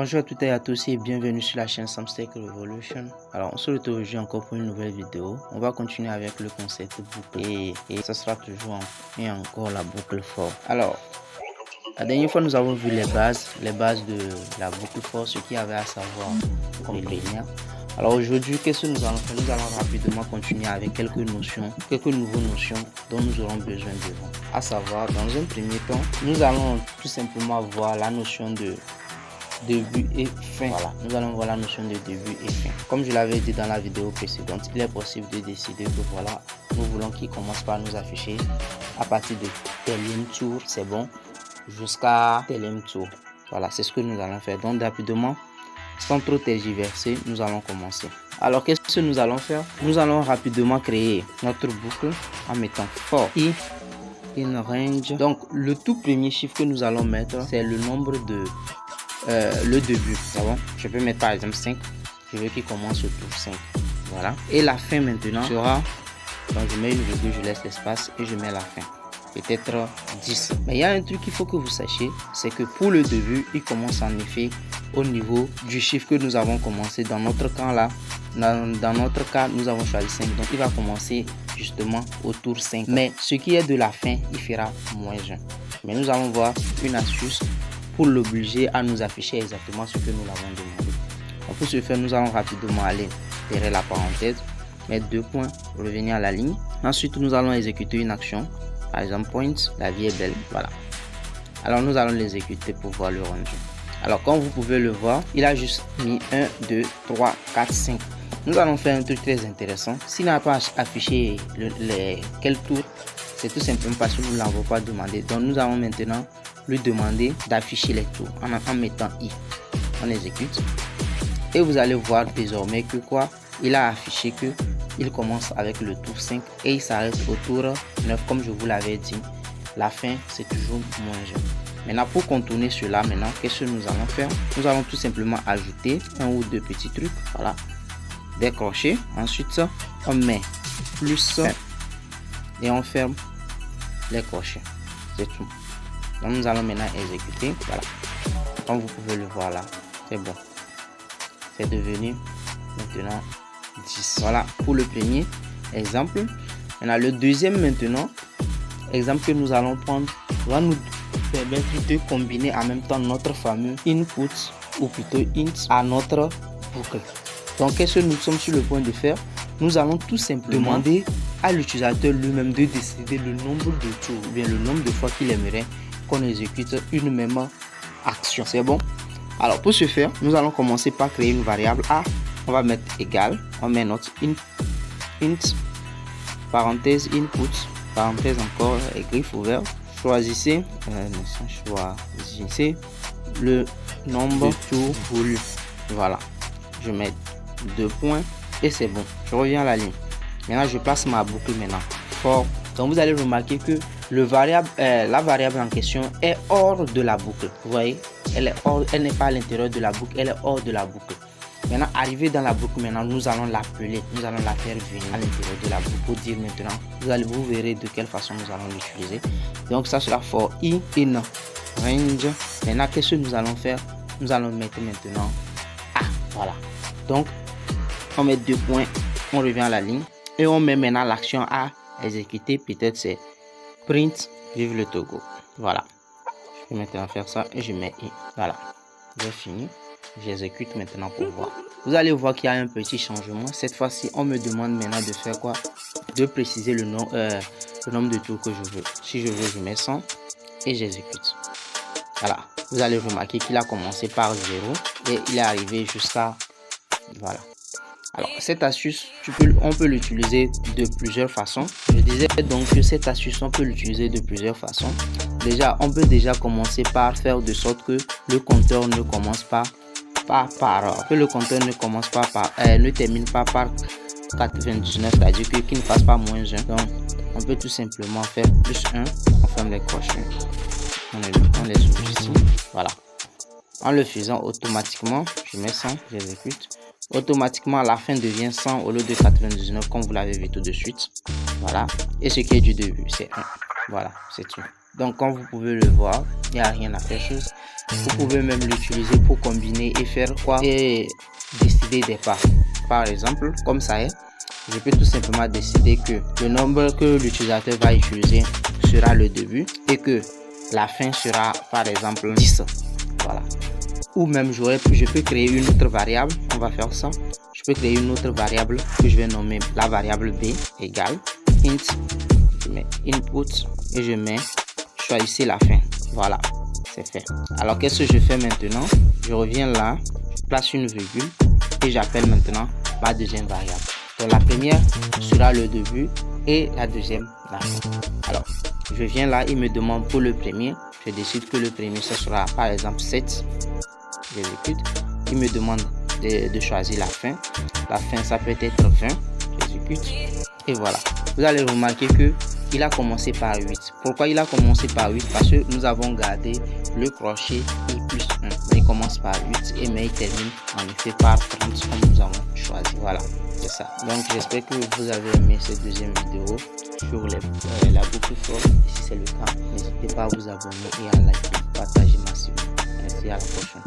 Bonjour à toutes et à tous et bienvenue sur la chaîne Samstech Revolution. Alors on se retrouve aujourd'hui encore pour une nouvelle vidéo. On va continuer avec le concept boucle et ça sera toujours et encore la boucle for. Alors la dernière fois nous avons vu les bases de la boucle for, ce qu'il y avait à savoir comme préliminaire. Alors aujourd'hui, qu'est-ce que nous allons faire? Nous allons rapidement continuer avec quelques nouvelles notions dont nous aurons besoin devant. À savoir, dans un premier temps, nous allons tout simplement voir la notion de début et fin. Voilà, nous allons voir la notion de début et fin. Comme je l'avais dit dans la vidéo précédente, il est possible de décider que voilà, nous voulons qu'il commence par nous afficher à partir de tel tour, c'est bon, jusqu'à tel tour. Voilà, c'est ce que nous allons faire. Donc rapidement, sans trop tergiverser, nous allons commencer. Alors qu'est-ce que nous allons faire? Nous allons rapidement créer notre boucle en mettant for i in range. Donc le tout premier chiffre que nous allons mettre, c'est le nombre de le début. Bon, je peux mettre par exemple 5. Je veux qu'il commence au tour 5. Voilà. Et la fin maintenant sera, donc je mets une virgule, je laisse l'espace et je mets la fin. Peut-être 10. Mais il y a un truc qu'il faut que vous sachiez, c'est que pour le début, il commence en effet au niveau du chiffre que nous avons commencé. Dans notre cas là, dans notre cas, nous avons choisi 5. Donc il va commencer justement au tour 5. Mais ce qui est de la fin, il fera moins 1. Mais nous allons voir une astuce pour l'obliger à nous afficher exactement ce que nous l'avons demandé. Donc pour ce faire, nous allons rapidement aller derrière la parenthèse, mettre 2 points, revenir à la ligne. Ensuite, nous allons exécuter une action. Par exemple, point, la vie est belle. Voilà. Alors, nous allons l'exécuter pour voir le rendu. Alors, comme vous pouvez le voir, il a juste mis 1, 2, 3, 4, 5. Nous allons faire un truc très intéressant. S'il n'a pas affiché quel tour, c'est tout simplement parce que nous ne l'avons pas demandé. Donc, nous allons maintenant lui demander d'afficher les tours en mettant i. On exécute. Et vous allez voir désormais que quoi? Il a affiché que il commence avec le tour 5 et il s'arrête au tour 9 comme je vous l'avais dit. La fin c'est toujours moins 1. Maintenant pour contourner cela, qu'est-ce que nous allons faire? Nous allons tout simplement ajouter un ou deux petits trucs. Voilà. Décrocher. Ensuite on met plus 1 et on ferme les crochets. C'est tout. Donc nous allons maintenant exécuter. Voilà. Comme vous pouvez le voir là, c'est bon. C'est devenu maintenant 10. Voilà pour le premier exemple. Maintenant le deuxième maintenant, exemple que nous allons prendre, va nous permettre de combiner en même temps notre fameux input ou plutôt int à notre boucle. Donc qu'est-ce que nous sommes sur le point de faire? Nous allons tout simplement demander à l'utilisateur lui-même de décider le nombre de tours ou bien le nombre de fois qu'il aimerait qu'on exécute une même action. C'est bon? Alors pour ce faire, nous allons commencer par créer une variable a. On va mettre égal, on met notre int parenthèse input, parenthèse encore et griffe ouvert. Choisissez le nombre de tours voulu. Voilà, je mets 2 points et c'est bon. Je reviens à la ligne. Maintenant je place ma boucle maintenant for. Donc vous allez remarquer que la variable en question est hors de la boucle. Vous voyez, elle n'est pas à l'intérieur de la boucle, elle est hors de la boucle. Maintenant, arrivé dans la boucle, nous allons l'appeler, nous allons la faire venir à l'intérieur de la boucle pour dire maintenant, vous verrez de quelle façon nous allons l'utiliser. Donc ça sera for i in range. Maintenant, qu'est-ce que nous allons faire? Nous allons mettre maintenant a. Voilà. Donc, on met 2 points, on revient à la ligne et on met maintenant l'action à exécuter. Peut-être c'est print, vive le Togo. Voilà. Je vais maintenant faire ça et je mets i. Voilà. J'ai fini. J'exécute maintenant pour voir. Vous allez voir qu'il y a un petit changement. Cette fois-ci, on me demande maintenant de faire quoi? De préciser le nombre de tours que je veux. Si je veux, je mets 100 et j'exécute. Voilà. Vous allez remarquer qu'il a commencé par 0 et il est arrivé jusqu'à... Voilà. Alors, cette astuce, on peut l'utiliser de plusieurs façons. Je disais donc que cette astuce, on peut l'utiliser de plusieurs façons. Déjà, on peut déjà commencer par faire de sorte que le compteur ne commence pas que le compteur ne commence pas par ne termine pas par 99, c'est-à-dire qu'il ne fasse pas moins 1. Donc on peut tout simplement faire plus 1, on ferme les crochets, on les ouvre ici. Voilà. En le faisant automatiquement, je mets 100, j'exécute. Automatiquement la fin devient 100 au lieu de 99 comme vous l'avez vu tout de suite. Voilà. Et ce qui est du début c'est 1. Voilà, c'est tout. Donc comme vous pouvez le voir, il n'y a rien à faire chose. Vous pouvez même l'utiliser pour combiner et faire quoi? Et décider des pas. Par exemple, comme ça est, je peux tout simplement décider que le nombre que l'utilisateur va utiliser sera le début et que la fin sera par exemple 10. Voilà. Ou même je peux créer une autre variable. On va faire ça. Je peux créer une autre variable que je vais nommer la variable b égale int. Je mets input et choisissez la fin. Voilà, c'est fait. Alors qu'est-ce que je fais maintenant? Je reviens là, je place une virgule et j'appelle maintenant ma deuxième variable. Donc la première sera le début et la deuxième la fin. Alors je viens là, il me demande pour le premier, je décide que le premier ce sera par exemple 7. J'exécute. Il me demande de choisir la fin. La fin ça peut être 20. J'exécute. Et voilà. Vous allez remarquer que il a commencé par 8. Pourquoi il a commencé par 8? Parce que nous avons gardé le crochet i plus 1. Mais il commence par 8 mais il termine en effet par 30 comme nous avons choisi. Voilà, c'est ça. Donc j'espère que vous avez aimé cette deuxième vidéo sur la boucle for. Et si c'est le cas, n'hésitez pas à vous abonner et à liker, partager massivement. Merci, à la prochaine.